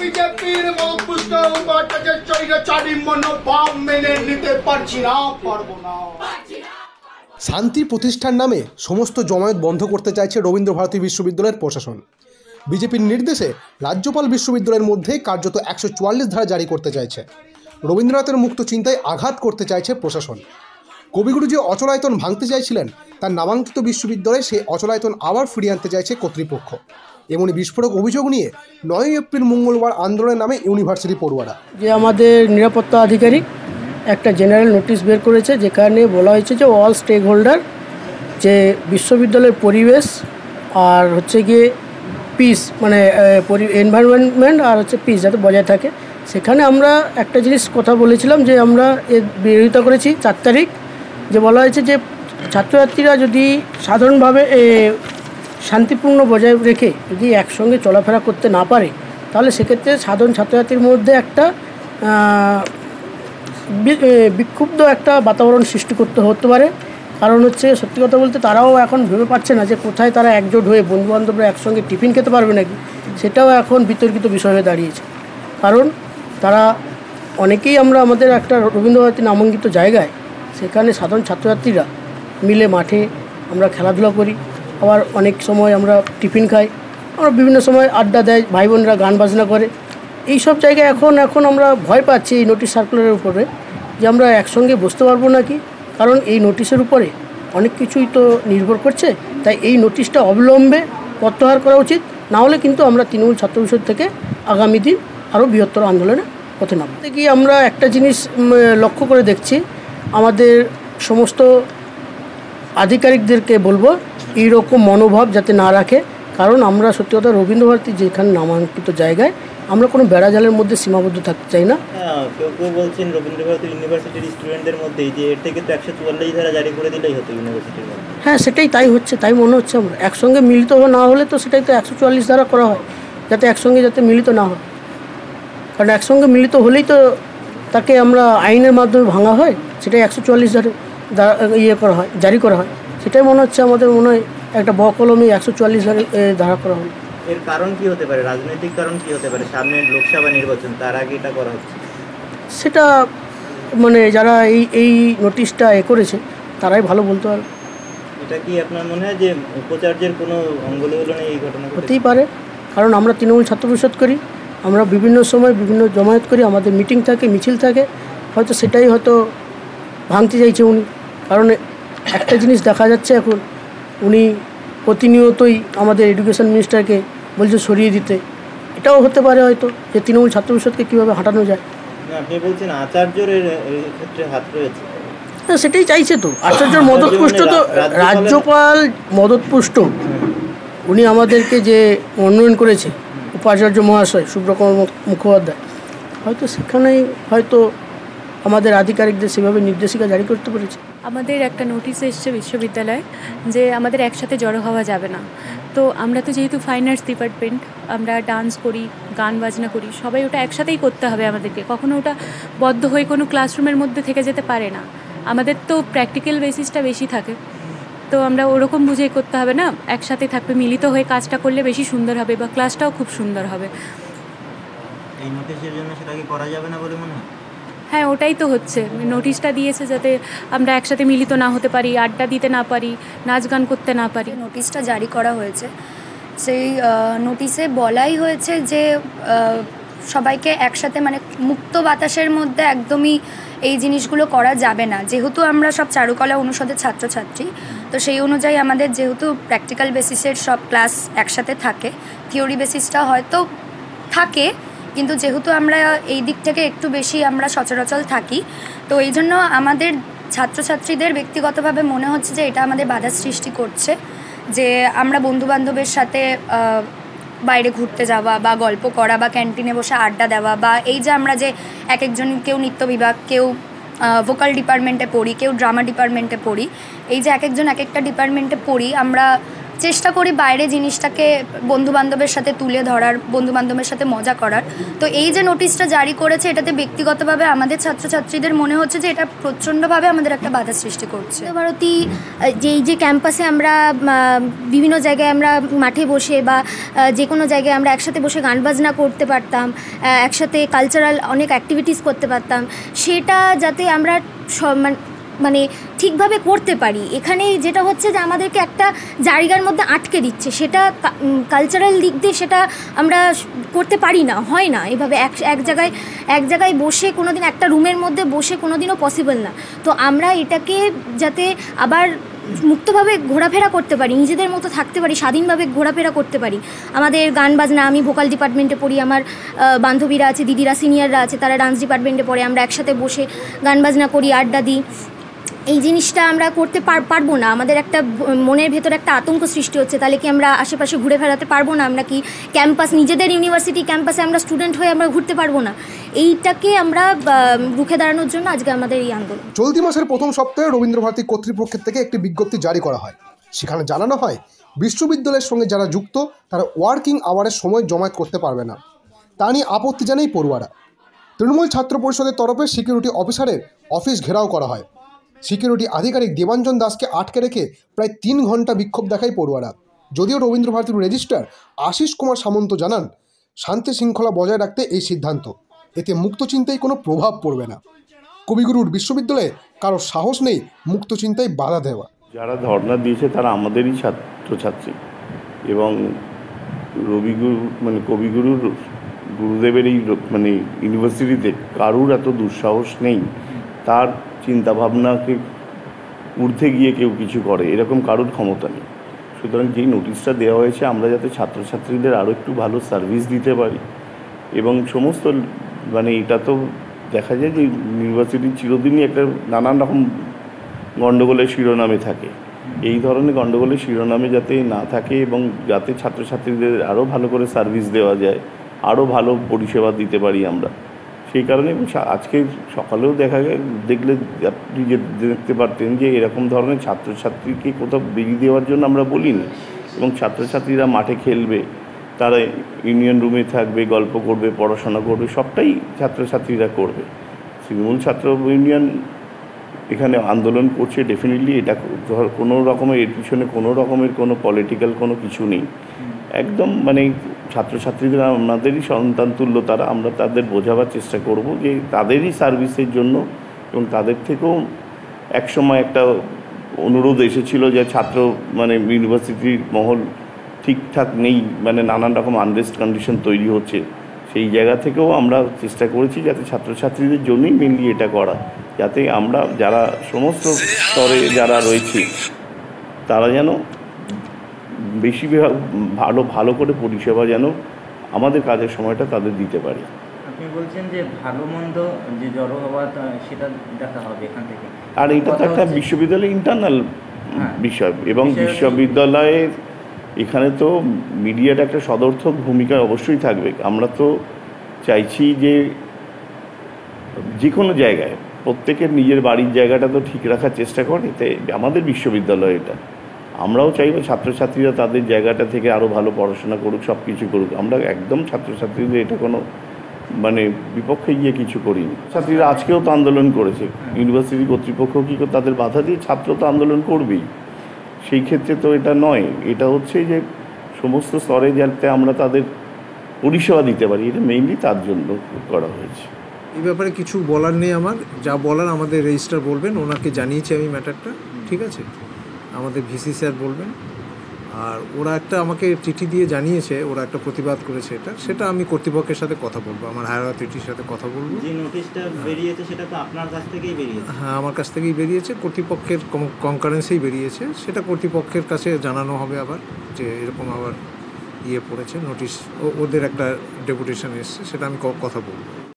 বিজেপির মহাপুষ্ট বাটাকে চৈরাচারী মনোভাব মেনে নিতে পারছি না, পারবো না। শান্তি প্রতিষ্ঠার নামে সমস্ত জমায়েত বন্ধ করতে চাইছে রবীন্দ্রভারতী বিশ্ববিদ্যালয়ের প্রশাসন। বিজেপির নির্দেশে রাজ্যপাল বিশ্ববিদ্যালয়ের মধ্যে কার্যত 144 ধারা জারি করতে চাইছে। রবীন্দ্রনাথের মুক্ত চিন্তায় আঘাত করতে চাইছে প্রশাসন। কবিগুরু যে অচলায়তন ভাঙতে চাইছিলেন তার নামাঙ্কিত বিশ্ববিদ্যালয়ে সেই অচলায়তন আবার ফিরিয়ে আনতে চাইছে কর্তৃপক্ষ। এমনই বিস্ফোরক অভিযোগ নিয়ে 9 এপ্রিল মঙ্গলবার আন্দোলনের নামে ইউনিভার্সিটি পড়ুয়ারা। যে আমাদের নিরাপত্তা আধিকারিক একটা জেনারেল নোটিশ বের করেছে, যেখানে বলা হয়েছে যে অল স্টেক হোল্ডার যে বিশ্ববিদ্যালয়ের পরিবেশ আর হচ্ছে গিয়ে পিস, মানে এনভায়রনমেন্ট আর হচ্ছে পিস যাতে বজায় থাকে, সেখানে আমরা একটা জিনিস কথা বলেছিলাম যে আমরা এর বিরোধিতা করেছি 4 তারিখ, যে বলা হয়েছে যে ছাত্রছাত্রীরা যদি সাধারণভাবে শান্তিপূর্ণ বজায় রেখে যদি একসঙ্গে চলাফেরা করতে না পারে, তাহলে সেক্ষেত্রে সাধারণ ছাত্রছাত্রীর মধ্যে একটা বিক্ষুব্ধ একটা বাতাবরণ সৃষ্টি হতে পারে। কারণ হচ্ছে সত্যি কথা বলতে তারাও এখন ভেবে পাচ্ছে না যে কোথায় তারা একজোট হয়ে বন্ধুবান্ধবরা একসঙ্গে টিফিন খেতে পারবে নাকি, সেটাও এখন বিতর্কিত বিষয় হয়ে দাঁড়িয়েছে। কারণ তারা অনেকেই আমরা আমাদের একটা রবীন্দ্রভারতী নামাঙ্কিত জায়গায় সেখানে সাধারণ ছাত্রছাত্রীরা মিলে মাঠে আমরা খেলাধুলা করি, আবার অনেক সময় আমরা টিফিন খাই, আমরা বিভিন্ন সময় আড্ডা দেয়, ভাই বোনরা গান বাজনা করে। এই সব জায়গায় এখন আমরা ভয় পাচ্ছি এই নোটিশ সার্কুলারের উপরে যে আমরা একসঙ্গে বসতে পারবো নাকি। কারণ এই নোটিশের উপরে অনেক কিছুই তো নির্ভর করছে, তাই এই নোটিশটা অবিলম্বে প্রত্যাহার করা উচিত। না হলে কিন্তু আমরা তৃণমূল ছাত্র পরিষদ থেকে আগামী দিন আরও বৃহত্তর আন্দোলনে পথে নামব। গিয়ে আমরা একটা জিনিস লক্ষ্য করে দেখছি, আমাদের সমস্ত আধিকারিকদেরকে বলবো এইরকম মনোভাব যাতে না রাখে। কারণ আমরা সত্যি কথা রবীন্দ্রভারতী যেখানে নামাঙ্কিত জায়গায় আমরা কোনো বেড়াজালের মধ্যে সীমাবদ্ধ থাকতে চাই না। কেউ বলছেন রবীন্দ্রভারতী ইউনিভার্সিটির স্টুডেন্টদের মধ্যেই যে এর থেকে তো 144 ধারা জারি করে দিলেই হতো ইউনিভার্সিটির মধ্যে। হ্যাঁ, সেটাই তাই হচ্ছে, তাই মনে হচ্ছে। আমরা একসঙ্গে মিলিত না হলে তো সেটাই তো 144 ধারা করা হয়, যাতে একসঙ্গে যাতে মিলিত না হয়। কারণ একসঙ্গে মিলিত হলেই তো তাকে আমরা আইনের মাধ্যমে ভাঙা হয়, সেটাই 144 ধারা করা হয়, জারি করা হয়। সেটাই মনে হচ্ছে আমাদের মনে হয় একটা বকলমে 144 ধারা করা হয়। এর কারণ কি হতে পারে? রাজনৈতিক কারণ কি হতে পারে? সামনে লোকসভা নির্বাচন, তার আগে এটা করা হচ্ছে। সেটা মানে যারা এই নোটিশটা করেছে তারাই ভালো বলতে পারবে। এটা কি আপনার মনে হয় যে উপাচার্যের কোনো অঙ্গলগুলো নেই এই ঘটনা? হতেই পারে, কারণ আমরা তৃণমূল ছাত্র পরিষদ করি, আমরা বিভিন্ন সময় বিভিন্ন জমায়েত করি, আমাদের মিটিং থাকে, মিছিল থাকে, হয়তো সেটাই হয়তো ভাঙতে চাইছে উনি। কারণ একটা জিনিস দেখা যাচ্ছে এখন, উনি প্রতিনিয়তই আমাদের এডুকেশন মিনিস্টারকে বলছে সরিয়ে দিতে। এটাও হতে পারে হয়তো যে তৃণমূল ছাত্র পরিষদকে কীভাবে হাঁটানো যায়। আপনি বলছেন আচার্যের ক্ষেত্রে হাত রয়েছে? হ্যাঁ, সেটাই চাইছে তো। আচার্যর মদতপুষ্ট তো, রাজ্যপাল মদতপুষ্ট। উনি আমাদেরকে যে মনোনয়ন করেছে উপাচার্য মহাশয় সুব্রতকুমার মুখোপাধ্যায়, হয়তো সেখানেই হয়তো আমাদের আধিকারিকদের সেভাবে নির্দেশিকা জারি করতে পেরেছে। আমাদের একটা নোটিশ এসছে বিশ্ববিদ্যালয়ে যে আমাদের একসাথে জড়ো হওয়া যাবে না। তো আমরা তো যেহেতু ফাইন আর্টস ডিপার্টমেন্ট, আমরা ডান্স করি, গান বাজনা করি, সবাই ওটা একসাথেই করতে হবে আমাদেরকে। কখনো ওটা বদ্ধ হয়ে কোনো ক্লাসরুমের মধ্যে থেকে যেতে পারে না। আমাদের তো প্র্যাকটিক্যাল বেসিসটা বেশি থাকে, তো আমরা ওরকম বুঝেই করতে হবে না, একসাথে থাকবে, মিলিত হয়ে কাজটা করলে বেশি সুন্দর হবে বা ক্লাসটাও খুব সুন্দর হবে। এই নোটিশের জন্য সেটা কি করা যাবে না বলে মনে হয়? হ্যাঁ, ওটাই তো হচ্ছে। নোটিশটা দিয়েছে যাতে আমরা একসাথে মিলিত না হতে পারি, আড্ডা দিতে না পারি, নাচ গান করতে না পারি। নোটিশটা জারি করা হয়েছে, সেই নোটিশে বলাই হয়েছে যে সবাইকে একসাথে মানে মুক্ত বাতাসের মধ্যে একদমই এই জিনিসগুলো করা যাবে না। যেহেতু আমরা সব চারুকলা অনুষদের ছাত্রছাত্রী, তো সেই অনুযায়ী আমাদের যেহেতু প্র্যাকটিক্যাল বেসিসের সব ক্লাস একসাথে থাকে, থিওরি বেসিসটা হয়তো থাকে, কিন্তু যেহেতু আমরা এই দিক থেকে একটু বেশি আমরা সচরাচর থাকি, তো এই জন্য আমাদের ছাত্রছাত্রীদের ব্যক্তিগতভাবে মনে হচ্ছে যে এটা আমাদের বাধা সৃষ্টি করছে, যে আমরা বন্ধুবান্ধবের সাথে বাইরে ঘুরতে যাওয়া বা গল্প করা বা ক্যান্টিনে বসে আড্ডা দেওয়া, বা এই যে আমরা যে এক একজন, কেউ নৃত্য বিভাগ, কেউ ভোকাল ডিপার্টমেন্টে পড়ি, কেউ ড্রামা ডিপার্টমেন্টে পড়ি, এই যে এক একজন এক একটা ডিপার্টমেন্টে পড়ি, আমরা চেষ্টা করি বাইরে জিনিসটাকে বন্ধুবান্ধবের সাথে তুলে ধরার, বন্ধুবান্ধবের সাথে মজা করার। তো এই যে নোটিশটা জারি করেছে, এটাতে ব্যক্তিগতভাবে আমাদের ছাত্রছাত্রীদের মনে হচ্ছে যে এটা প্রচণ্ডভাবে আমাদের একটা বাধা সৃষ্টি করছে। ভারতী যে ক্যাম্পাসে আমরা বিভিন্ন জায়গায় আমরা মাঠে বসে বা যে কোনো জায়গায় আমরা একসাথে বসে গান বাজনা করতে পারতাম, একসাথে কালচারাল অনেক অ্যাক্টিভিটিস করতে পারতাম, সেটা যাতে আমরা মানে ঠিকভাবে করতে পারি। এখানে যেটা হচ্ছে যে আমাদেরকে একটা জায়গার মধ্যে আটকে দিচ্ছে, সেটা কালচারাল দিক দিয়ে সেটা আমরা করতে পারি না, হয় না এভাবে এক জায়গায় বসে কোনো দিন একটা রুমের মধ্যে বসে কোনো দিনও পসিবল না। তো আমরা এটাকে যাতে আবার মুক্তভাবে ঘোরাফেরা করতে পারি, নিজেদের মতো থাকতে পারি, স্বাধীনভাবে ঘোরাফেরা করতে পারি। আমাদের গান বাজনা, আমি ভোকাল ডিপার্টমেন্টে পড়ি, আমার বান্ধবীরা আছে, দিদিরা সিনিয়ররা আছে, তারা ডান্স ডিপার্টমেন্টে পড়ে, আমরা একসাথে বসে গান বাজনা করি, আড্ডা দিই। এই জিনিসটা আমরা করতে পারবো না। আমাদের একটা মনের ভেতর একটা আতঙ্ক সৃষ্টি হচ্ছে, তাহলে কি আমরা আশেপাশে ঘুরে বেড়াতে পারবো না? আমরা কি ক্যাম্পাস, নিজেদের ইউনিভার্সিটি ক্যাম্পাসে আমরা স্টুডেন্ট হয়ে আমরা ঘুরতে পারবো না? এইটাকে আমরা রুখে দাঁড়ানোর জন্য আজকে আমাদের এই আন্দোলন। চলতি মাসের প্রথম সপ্তাহে রবীন্দ্রভারতী কর্তৃপক্ষের থেকে একটি বিজ্ঞপ্তি জারি করা হয়। সেখানে জানানো হয় বিশ্ববিদ্যালয়ের সঙ্গে যারা যুক্ত তারা ওয়ার্কিং আওয়ারের সময় জমায়েত করতে পারবে না। তা নিয়ে আপত্তি জানাই পড়ুয়ারা। তৃণমূল ছাত্র পরিষদের তরফে সিকিউরিটি অফিসারের অফিস ঘেরাও করা হয়। সিকিউরিটি আধিকারিক দেবাঞ্জন দাসকে আটকে রেখে প্রায় 3 ঘন্টা বিক্ষোভ দেখায় পড়ুয়ারা। যদিও রবীন্দ্রভারতীর রেজিস্ট্রার আশিস কুমার সামন্ত জানান শান্তি শৃঙ্খলা বজায় রাখতে এই সিদ্ধান্ত, এতে মুক্ত চিন্তায় কোনো প্রভাব পড়বে না। কবিগুরুর বিশ্ববিদ্যালয়ে কারো সাহস নেই মুক্ত চিন্তায় বাধা দেওয়া। যারা ধর্ণা দিয়েছে তারা আমাদেরই ছাত্রছাত্রী এবং কবিগুরুর গুরুদেবের এই ইউনিভার্সিটিতে কারুর এত দুঃসাহস নেই তার চিন্তাভাবনাকে ঊর্ধ্বে গিয়ে কেউ কিছু করে, এরকম কারুর ক্ষমতা নেই। সুতরাং যেই নোটিশটা দেওয়া হয়েছে, আমরা যাতে ছাত্রছাত্রীদের আরও একটু ভালো সার্ভিস দিতে পারি এবং সমস্ত এটা তো দেখা যায় যে ইউনিভার্সিটি চিরদিনই একটা নানান রকম গণ্ডগোলের শিরোনামে থাকে। এই ধরনের গণ্ডগোলের শিরোনামে যাতে না থাকে এবং যাতে ছাত্রছাত্রীদের আরও ভালো করে সার্ভিস দেওয়া যায়, আরও ভালো পরিষেবা দিতে পারি আমরা, সেই কারণে। আজকে সকালেও দেখলে আপনি দেখতে পারতেন যে এরকম ধরনের ছাত্রছাত্রীকে কোথাও বেরিয়ে দেওয়ার জন্য আমরা বলিনি এবং ছাত্রছাত্রীরা মাঠে খেলবে, তারা ইউনিয়ন রুমে থাকবে, গল্প করবে, পড়াশোনা করবে, সবটাই ছাত্রছাত্রীরা করবে। তৃণমূল ছাত্র ইউনিয়ন এখানে আন্দোলন করছে, ডেফিনেটলি এটা কোনো রকমের এর পিছনে কোনো রকমের কোনো পলিটিক্যাল কোনো কিছু নেই। একদম ছাত্রছাত্রীদের আমাদেরই সন্তান তুল্য তারা, আমরা তাদের বোঝাবার চেষ্টা করব যে তাদেরই সার্ভিসের জন্য, এবং তাদের থেকেও একসময় একটা অনুরোধ এসেছিল যে ছাত্র ইউনিভার্সিটির মহল ঠিকঠাক নেই, নানান রকম আনরেস্ট কন্ডিশন তৈরি হচ্ছে, সেই জায়গা থেকেও আমরা চেষ্টা করেছি যাতে ছাত্রছাত্রীদের জন্যই মেনলি এটা করা, যাতে আমরা যারা সমস্ত স্তরে যারা রয়েছে তারা যেন বেশি ভালো করে পরিষেবা যেন আমাদের কাজের সময়টা তাদের দিতে পারি। আপনি বলছেন যে ভালো মন্দ যে জড়ো হওয়া সেটা দেখা হবে এখান থেকে, আর এটা তো একটা বিশ্ববিদ্যালয়ের ইন্টারনাল বিষয় এবং বিশ্ববিদ্যালয়ের এখানে তো মিডিয়ার একটা সদর্থক ভূমিকা অবশ্যই থাকবে। আমরা তো চাইছি যে কোনো জায়গায় প্রত্যেকের নিজের বাড়ির জায়গাটা তো ঠিক রাখার চেষ্টা করে, তাই আমাদের বিশ্ববিদ্যালয় এটা, আমরাও চাইব ছাত্রছাত্রীরা তাদের জায়গাটা থেকে আরও ভালো পড়াশোনা করুক, সব কিছু করুক। আমরা একদম ছাত্রছাত্রীদের এটা কোনো বিপক্ষে গিয়ে কিছু করিনি। ছাত্রীরা আজকেও তো আন্দোলন করেছে, ইউনিভার্সিটি কর্তৃপক্ষ কি তাদের বাধা দিয়ে? ছাত্র তো আন্দোলন করবেই, সেই ক্ষেত্রে তো এটা নয়। এটা হচ্ছে যে সমস্ত স্তরে যাতে আমরা তাদের পরিষেবা দিতে পারি, এটা মেইনলি তার জন্য করা হয়েছে। এই ব্যাপারে কিছু বলার নেই আমার, যা বলার আমাদের রেজিস্ট্রার বলবেন, ওনাকে জানিয়েছি আমি ম্যাটারটা, ঠিক আছে? আমাদের ভিসি স্যার বলবেন। আর ওরা একটা আমাকে চিঠি দিয়ে জানিয়েছে, ওরা একটা প্রতিবাদ করেছে, সেটা আমি কর্তৃপক্ষের সাথে কথা বলবো, আমার হায়ার অথরিটির সাথে কথা বলবো। যে নোটিশটা বেরিয়েছে সেটা তো আপনার কাছ থেকেই বেরিয়েছে? হ্যাঁ, আমার কাছ থেকেই বেরিয়েছে, কর্তৃপক্ষের কনকারেন্সেই বেরিয়েছে। সেটা কর্তৃপক্ষের কাছে জানানো হবে আবার যে এরকম আবার পড়েছে নোটিশ, ওদের একটা ডেপুটেশন এসছে, সেটা আমি কথা বলবো।